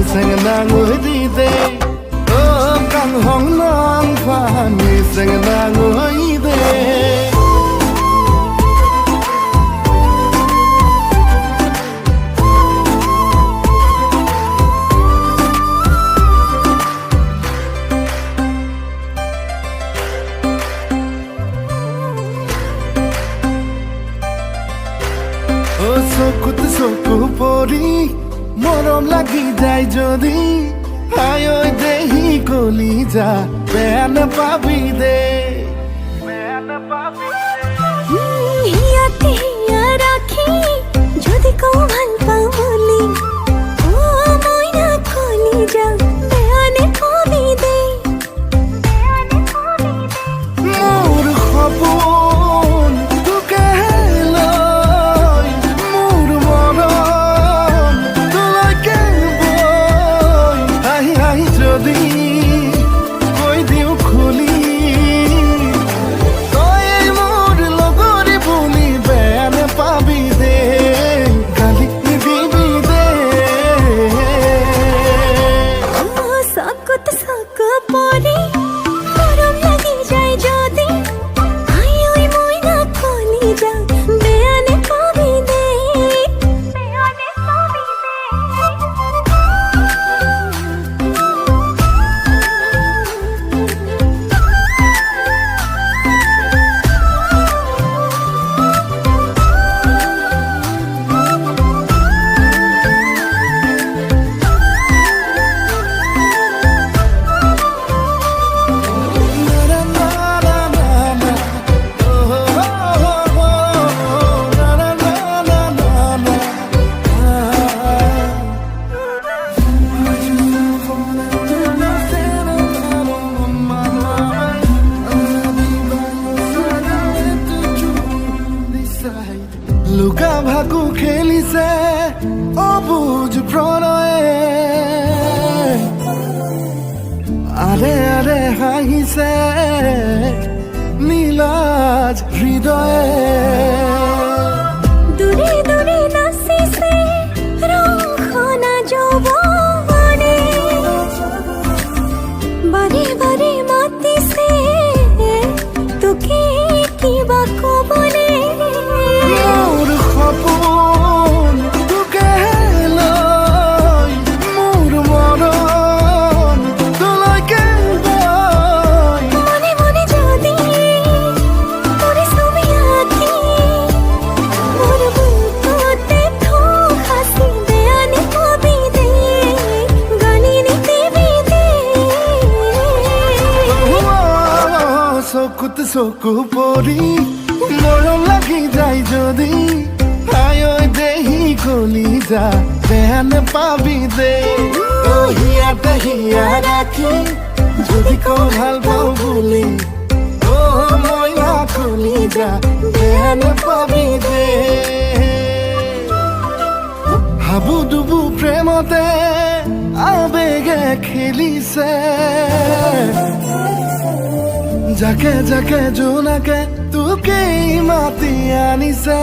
Sang nang oi di de oh kang hong nang pha ni sang nang oi de oh soku pori মরম লাগি যায় যদি হায় ওই দেহি কলিজা বেন পাবি দে হিয়াতে হিয়া রাখি যদি কও ভাল পাও বলি ও ময়না কলিজা বেয়ানে পাবি দে মোর খপন তোকে লই মোর মরম তোলাকে বই আই আই যদি কই দিও খুলি তই মোর লগরে বলি বেন পাবি দে গালি দিবি দে ও সাকত সাক পরে মরম লাগি যায় যদি আই ওই ময়না কলিজা বেয়ানে পাবি দে বেয়ানে পাবি লুকা ভাকু খেলিছে অবুজ প্ৰণয়ে আৰে আৰে হাঁহিছে নীলাজ হৃদয়ে দূরে দূরে নাচিছে ৰংখনা যৌৱনে বাৰে বাৰে মাতিছে তোকে কিবা কবনে মোর সপোন তোকে লই মোর মৰম তোলাকে বই মনে মনে যদি তোরে ছবি আঁকি মোর বুকুতে থো হাসি বেয়ানে পাবি দে গানি দিবি দে চকুত চকু পৰি মৰম লাগি যায় যদি আই ঐ দেহি কলিজা বেন পাবি দে হিয়াতে হিয়া ৰাখি যদি কওঁ ভাল পাওঁ বুলি অ মইনা কলিজা বেন পাবি দে হাবু ডুবু প্ৰেমতে আবেগে খেলিছে যাকে যাকে জোনাকে তোকেই মাতি আনিছে